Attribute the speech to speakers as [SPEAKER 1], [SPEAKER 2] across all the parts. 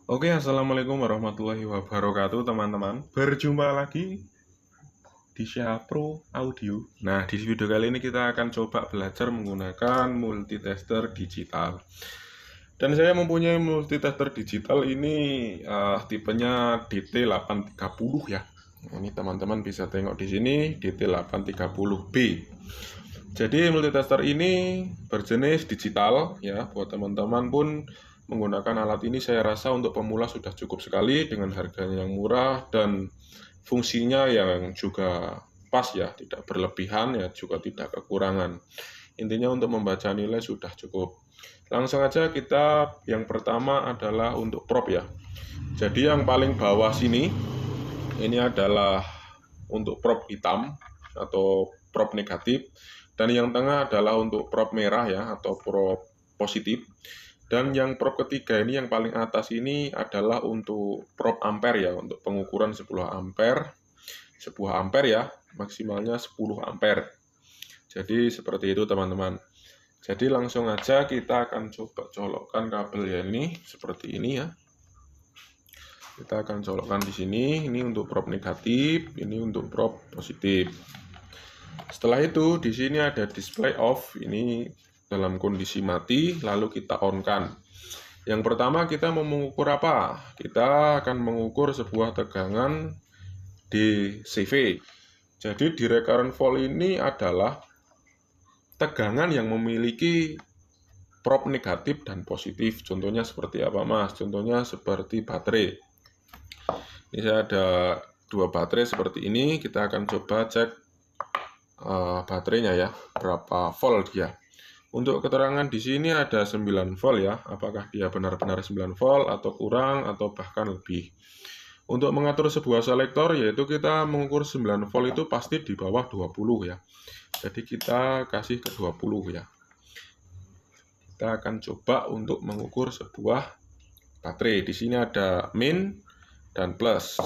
[SPEAKER 1] Oke, assalamualaikum warahmatullahi wabarakatuh, teman-teman. Berjumpa lagi di Syapro Audio. Nah, di video kali ini kita akan coba belajar menggunakan multitester digital. Dan saya mempunyai multitester digital ini tipenya DT830 ya. Ini teman-teman bisa tengok di sini DT830B. Jadi multitester ini berjenis digital ya. Buat teman-teman pun menggunakan alat ini saya rasa untuk pemula sudah cukup sekali dengan harganya yang murah dan fungsinya yang juga pas ya, tidak berlebihan ya, juga tidak kekurangan. Intinya untuk membaca nilai sudah cukup. Langsung aja kita yang pertama adalah untuk prop ya. Jadi yang paling bawah sini ini adalah untuk prop hitam atau prop negatif, dan yang tengah adalah untuk prop merah ya atau prop positif. Dan yang prop ketiga ini yang paling atas ini adalah untuk prop ampere ya, untuk pengukuran sebuah ampere ya, maksimalnya 10 ampere. Jadi seperti itu teman-teman. Jadi langsung aja kita akan coba colokkan kabel ya, ini seperti ini ya. Kita akan colokkan di sini, ini untuk prop negatif, ini untuk prop positif. Setelah itu di sini ada display off, ini dalam kondisi mati, lalu kita on kan. Yang pertama kita mau mengukur apa? Kita akan mengukur sebuah tegangan DC. Jadi di recurrent volt ini adalah tegangan yang memiliki prop negatif dan positif. Contohnya seperti apa Mas? Contohnya seperti baterai. Ini saya ada dua baterai seperti ini. Kita akan coba cek baterainya ya, berapa volt dia. Untuk keterangan di sini ada 9 volt ya, apakah dia benar-benar 9 volt atau kurang atau bahkan lebih. Untuk mengatur sebuah selektor yaitu kita mengukur 9 volt itu pasti di bawah 20 ya. Jadi kita kasih ke 20 ya. Kita akan coba untuk mengukur sebuah baterai. Di sini ada min dan plus.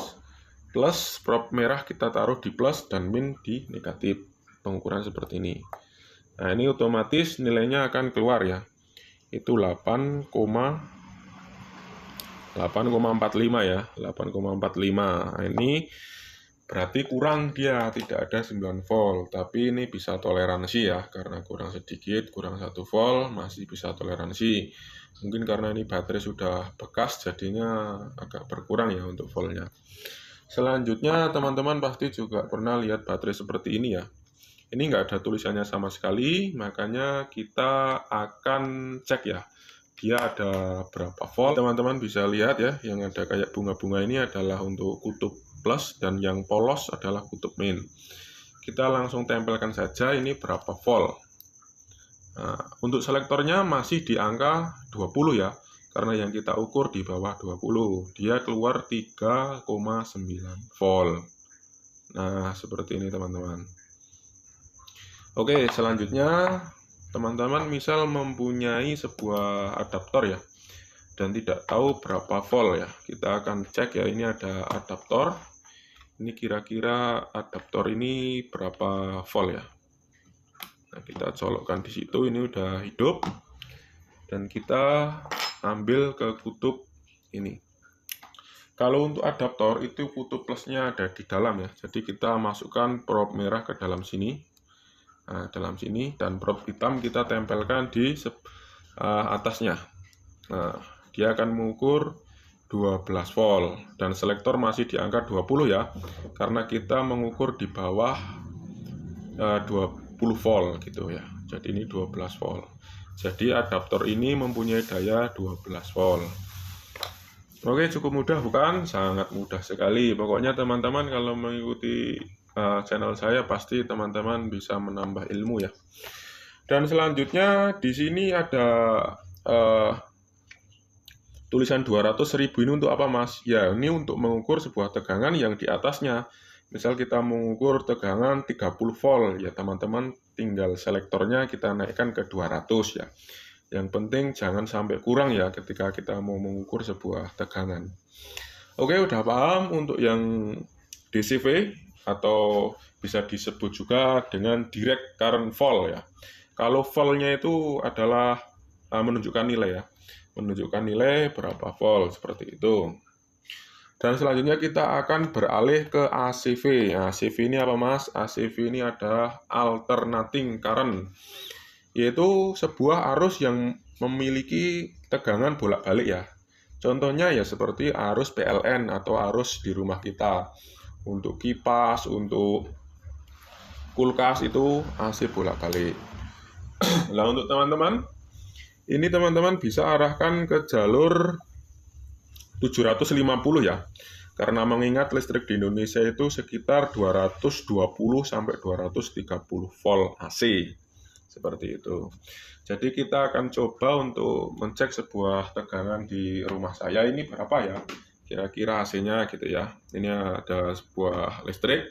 [SPEAKER 1] Plus prop merah kita taruh di plus dan min di negatif. Pengukuran seperti ini. Nah, ini otomatis nilainya akan keluar ya. Itu 8,45 ya, 8,45. Nah, ini berarti kurang dia, tidak ada 9 volt, tapi ini bisa toleransi ya, karena kurang sedikit, kurang 1 volt, masih bisa toleransi. Mungkin karena ini baterai sudah bekas, jadinya agak berkurang ya untuk voltnya. Selanjutnya, teman-teman pasti juga pernah lihat baterai seperti ini ya. Ini nggak ada tulisannya sama sekali, makanya kita akan cek ya, dia ada berapa volt. Teman-teman bisa lihat ya, yang ada kayak bunga-bunga ini adalah untuk kutub plus, dan yang polos adalah kutub min. Kita langsung tempelkan saja ini berapa volt. Nah, untuk selektornya masih di angka 20 ya, karena yang kita ukur di bawah 20. Dia keluar 3,9 volt. Nah, seperti ini teman-teman. Oke, selanjutnya teman-teman misal mempunyai sebuah adaptor ya, dan tidak tahu berapa volt ya. Kita akan cek ya, ini ada adaptor. Ini kira-kira adaptor ini berapa volt ya. Nah, kita colokkan di situ, ini udah hidup. Dan kita ambil ke kutub ini. Kalau untuk adaptor itu kutub plusnya ada di dalam ya. Jadi kita masukkan prop merah ke dalam sini. Nah, dalam sini, dan prop hitam kita tempelkan di atasnya. Nah, dia akan mengukur 12 volt dan selektor masih di angka 20 ya, karena kita mengukur di bawah 20 volt gitu ya. Jadi ini 12 volt. Jadi adaptor ini mempunyai daya 12 volt. Oke, cukup mudah bukan? Sangat mudah sekali. Pokoknya teman-teman kalau mengikuti channel saya pasti teman-teman bisa menambah ilmu ya. Dan selanjutnya di sini ada tulisan 200.000 ini untuk apa Mas? Ya, ini untuk mengukur sebuah tegangan yang di atasnya. Misal kita mengukur tegangan 30 volt ya, teman-teman tinggal selektornya kita naikkan ke 200 ya. Yang penting jangan sampai kurang ya ketika kita mau mengukur sebuah tegangan. Oke, udah paham untuk yang DCV atau bisa disebut juga dengan direct current volt ya. Kalau voltnya itu adalah menunjukkan nilai ya. menunjukkan nilai berapa volt seperti itu. Dan selanjutnya kita akan beralih ke ACV. Nah, ACV ini apa Mas? ACV ini adalah alternating current, yaitu sebuah arus yang memiliki tegangan bolak-balik ya. Contohnya ya seperti arus PLN atau arus di rumah kita. Untuk kipas, untuk kulkas itu AC bolak-balik. Nah, untuk teman-teman, ini teman-teman bisa arahkan ke jalur 750 ya. Karena mengingat listrik di Indonesia itu sekitar 220 sampai 230 volt AC. Seperti itu. Jadi kita akan coba untuk mencek sebuah tegangan di rumah saya ini berapa ya. Kira-kira AC-nya gitu ya. Ini ada sebuah listrik.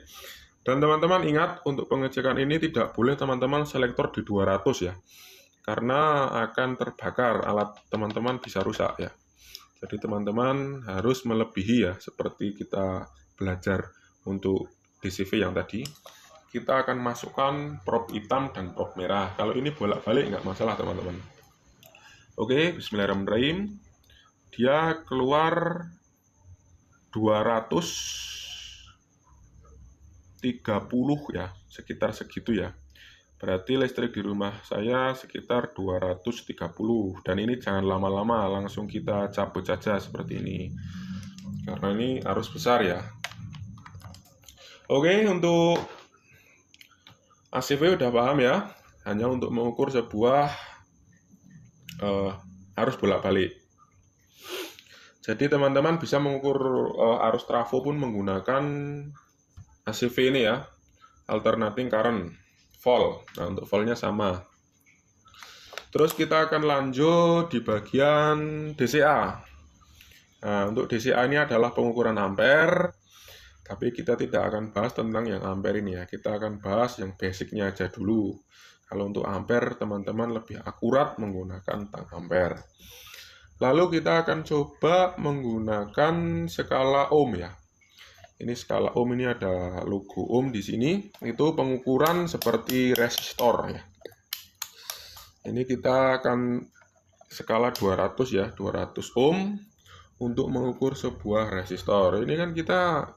[SPEAKER 1] Dan teman-teman ingat, untuk pengecekan ini tidak boleh teman-teman selektor di 200 ya. Karena akan terbakar, alat teman-teman bisa rusak ya. Jadi teman-teman harus melebihi ya, seperti kita belajar untuk DCV yang tadi. Kita akan masukkan probe hitam dan probe merah. Kalau ini bolak-balik nggak masalah teman-teman. Oke, bismillahirrahmanirrahim. Dia keluar 230 ya, sekitar segitu ya. Berarti listrik di rumah saya sekitar 230. Dan ini jangan lama-lama, langsung kita cabut saja seperti ini. Karena ini arus besar ya. Oke, untuk ACV udah paham ya. Hanya untuk mengukur sebuah arus bolak-balik. Jadi teman-teman bisa mengukur arus trafo pun menggunakan ACV ini ya. Alternating current. Volt. Nah, untuk voltnya sama. Terus kita akan lanjut di bagian DCA. Nah, untuk DCA ini adalah pengukuran ampere, tapi kita tidak akan bahas tentang yang ampere ini ya. Kita akan bahas yang basicnya aja dulu. Kalau untuk ampere, teman-teman lebih akurat menggunakan tang ampere. Lalu kita akan coba menggunakan skala ohm ya. Ini skala ohm, ini ada logo ohm di sini. Itu pengukuran seperti resistor ya. Ini kita akan skala 200 ya, 200 ohm untuk mengukur sebuah resistor. Ini kan kita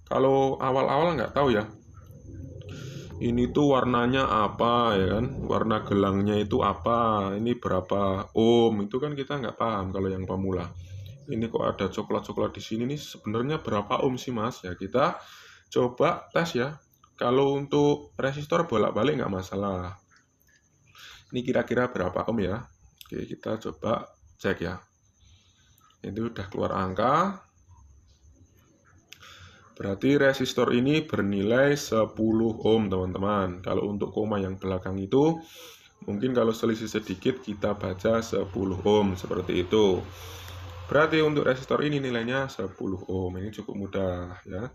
[SPEAKER 1] kalau awal-awal nggak tahu ya. Ini tuh warnanya apa ya kan? Warna gelangnya itu apa? Ini berapa ohm? Itu kan kita nggak paham kalau yang pemula. Ini kok ada coklat-coklat di sini nih, sebenarnya berapa ohm sih Mas? Ya kita coba tes ya. Kalau untuk resistor bolak-balik nggak masalah. Ini kira-kira berapa ohm ya? Oke, kita coba cek ya. Ini udah keluar angka. Berarti resistor ini bernilai 10 ohm teman-teman. Kalau untuk koma yang belakang itu, mungkin kalau selisih sedikit kita baca 10 ohm seperti itu. Berarti untuk resistor ini nilainya 10 ohm. Ini cukup mudah ya.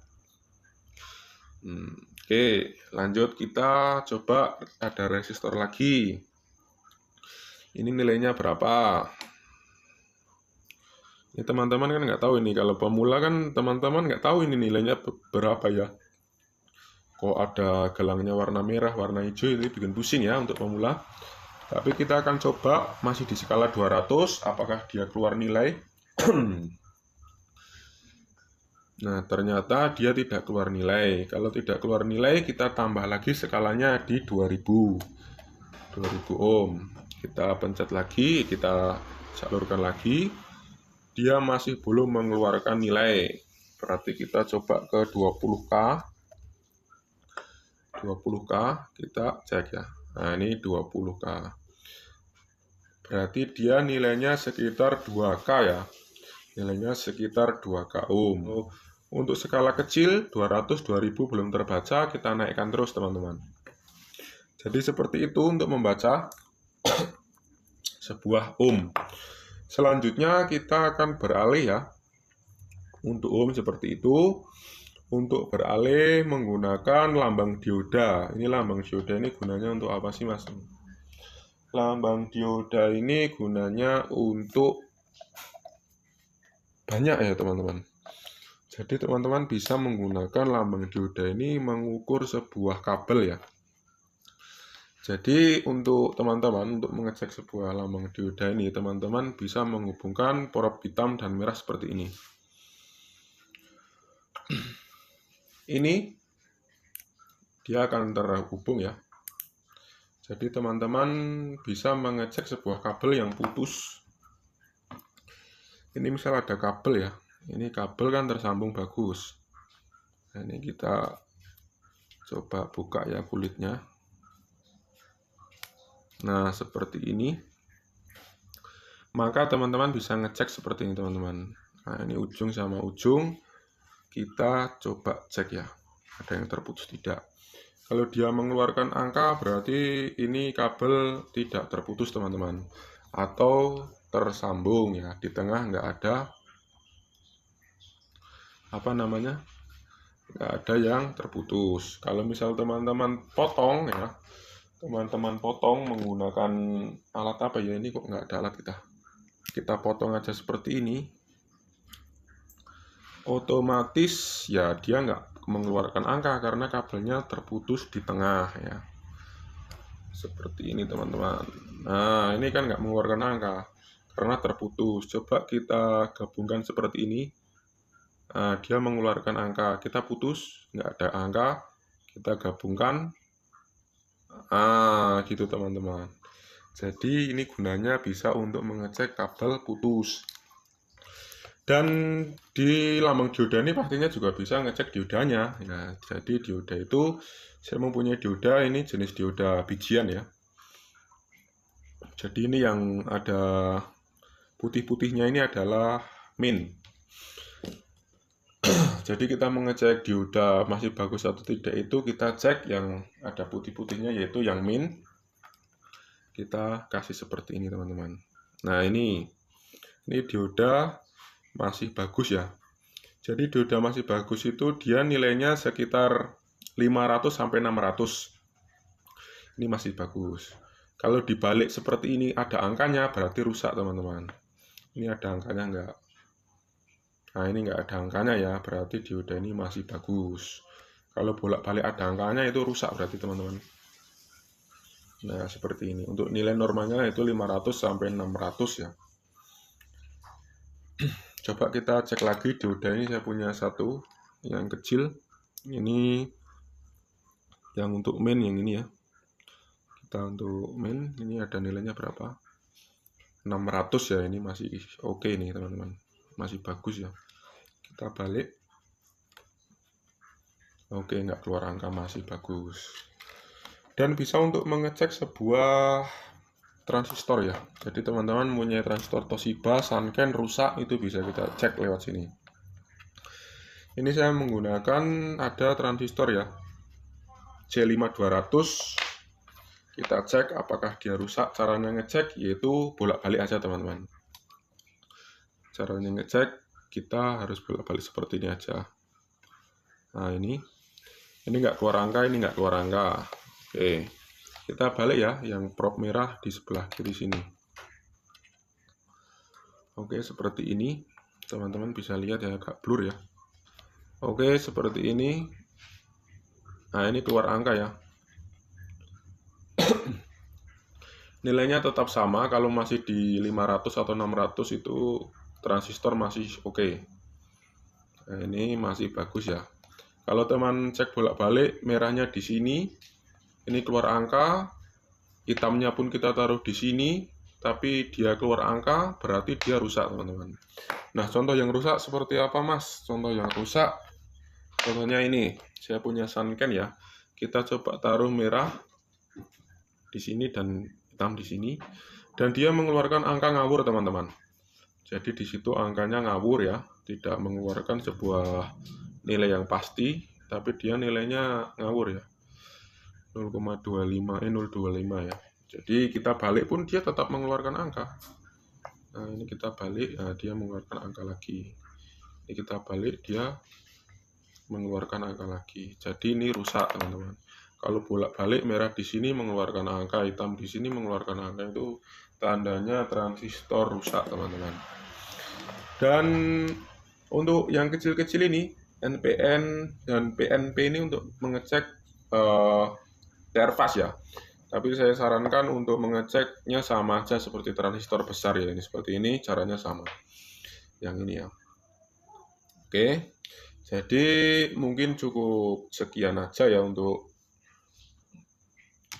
[SPEAKER 1] Oke, lanjut kita coba ada resistor lagi. Ini nilainya berapa? Ini teman-teman kan nggak tahu ini. Kalau pemula kan teman-teman nggak tahu ini nilainya berapa ya. Kok ada gelangnya warna merah, warna hijau, ini bikin pusing ya untuk pemula. Tapi kita akan coba masih di skala 200, apakah dia keluar nilai. Nah, ternyata dia tidak keluar nilai. Kalau tidak keluar nilai, kita tambah lagi skalanya di 2000 ohm. Kita pencet lagi, kita salurkan lagi. Dia masih belum mengeluarkan nilai. Berarti kita coba ke 20K. 20K, kita cek ya. Nah, ini 20K. Berarti dia nilainya sekitar 2K ya. Nilainya sekitar 2K ohm. Untuk skala kecil 200, 2000 belum terbaca, kita naikkan terus teman-teman. Jadi seperti itu untuk membaca sebuah ohm. Selanjutnya kita akan beralih ya. Untuk ohm seperti itu. Untuk beralih menggunakan lambang dioda. Ini lambang dioda ini gunanya untuk apa sih Mas? Lambang dioda ini gunanya untuk banyak ya teman-teman. Jadi teman-teman bisa menggunakan lambang dioda ini mengukur sebuah kabel ya. Jadi untuk teman-teman untuk mengecek sebuah lambang dioda ini, teman-teman bisa menghubungkan probe hitam dan merah seperti ini. Ini dia akan terhubung ya. Jadi teman-teman bisa mengecek sebuah kabel yang putus. Ini misal ada kabel ya. Ini kabel kan tersambung bagus. Nah, ini kita coba buka ya kulitnya. Nah, seperti ini. Maka teman-teman bisa ngecek seperti ini teman-teman. Nah, ini ujung sama ujung. Kita coba cek ya. Ada yang terputus tidak. Kalau dia mengeluarkan angka berarti ini kabel tidak terputus teman-teman. Atau tersambung ya. Di tengah nggak ada nggak ada yang terputus. Kalau misal teman-teman potong ya, teman-teman potong menggunakan alat apa ya, ini kok nggak ada alat, kita potong aja seperti ini, otomatis ya dia nggak mengeluarkan angka karena kabelnya terputus di tengah ya, seperti ini teman-teman. Nah, ini kan nggak mengeluarkan angka karena terputus. Coba kita gabungkan seperti ini. Nah, dia mengeluarkan angka, kita putus, nggak ada angka, kita gabungkan, gitu teman-teman. Jadi ini gunanya bisa untuk mengecek kabel putus. Dan di lambang dioda ini pastinya juga bisa ngecek diodanya ya. Jadi dioda itu, saya mempunyai dioda ini jenis dioda bijian ya. Jadi ini yang ada putih-putihnya ini adalah min. Jadi kita mengecek dioda masih bagus atau tidak itu kita cek yang ada putih-putihnya yaitu yang min. Kita kasih seperti ini teman-teman. Nah, ini dioda masih bagus ya. Jadi dioda masih bagus itu dia nilainya sekitar 500 sampai 600. Ini masih bagus. Kalau dibalik seperti ini ada angkanya berarti rusak teman-teman. Ini ada angkanya enggak? Nah, ini enggak ada angkanya ya, berarti dioda ini masih bagus. Kalau bolak-balik ada angkanya itu rusak berarti teman-teman. Nah, seperti ini. Untuk nilai normalnya itu 500 sampai 600 ya. Coba kita cek lagi dioda ini, saya punya satu yang kecil. Ini yang untuk main yang ini ya. Kita untuk main ini ada nilainya berapa? 600 ya, ini masih oke nih teman-teman. Masih bagus ya. Kita balik. Oke, nggak keluar angka, masih bagus. Dan bisa untuk mengecek sebuah transistor ya. Jadi teman-teman punya transistor Toshiba, Sanken rusak, itu bisa kita cek lewat sini. Ini saya menggunakan ada transistor ya, J5200. Kita cek apakah dia rusak. Caranya ngecek yaitu bolak-balik aja teman-teman. Caranya ngecek kita harus bolak-balik seperti ini aja. Nah, ini nggak keluar angka, ini nggak keluar angka. Oke, kita balik ya, yang probe merah di sebelah kiri sini. Oke, seperti ini teman-teman bisa lihat ya, agak blur ya. Oke, seperti ini. Nah, ini keluar angka ya. Nilainya tetap sama, kalau masih di 500 atau 600 itu transistor masih oke. Nah, ini masih bagus ya. Kalau teman cek bolak-balik, merahnya di sini, ini keluar angka, hitamnya pun kita taruh di sini, tapi dia keluar angka, berarti dia rusak teman-teman. Nah, contoh yang rusak seperti apa mas? Contoh yang rusak, contohnya ini, saya punya Sanken ya. Kita coba taruh merah di sini dan hitam di sini, dan dia mengeluarkan angka ngawur teman-teman. Jadi di situ angkanya ngawur ya, tidak mengeluarkan sebuah nilai yang pasti, tapi dia nilainya ngawur ya, 0,25 0,25 ya. Jadi kita balik pun dia tetap mengeluarkan angka. Nah, ini kita balik, nah, dia mengeluarkan angka lagi. Ini kita balik, dia mengeluarkan angka lagi. Jadi ini rusak teman-teman. Kalau bolak-balik merah di sini mengeluarkan angka, hitam di sini mengeluarkan angka, itu tandanya transistor rusak teman-teman. Dan untuk yang kecil-kecil ini NPN dan PNP ini untuk mengecek interface ya. Tapi saya sarankan untuk mengeceknya sama aja seperti transistor besar ya. Ini seperti ini, caranya sama. Yang ini ya. Oke. Jadi mungkin cukup sekian aja ya untuk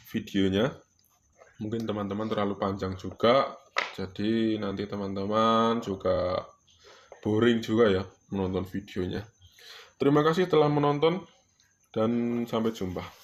[SPEAKER 1] videonya. Mungkin teman-teman terlalu panjang juga. Jadi nanti teman-teman juga boring juga ya menonton videonya. Terima kasih telah menonton dan sampai jumpa.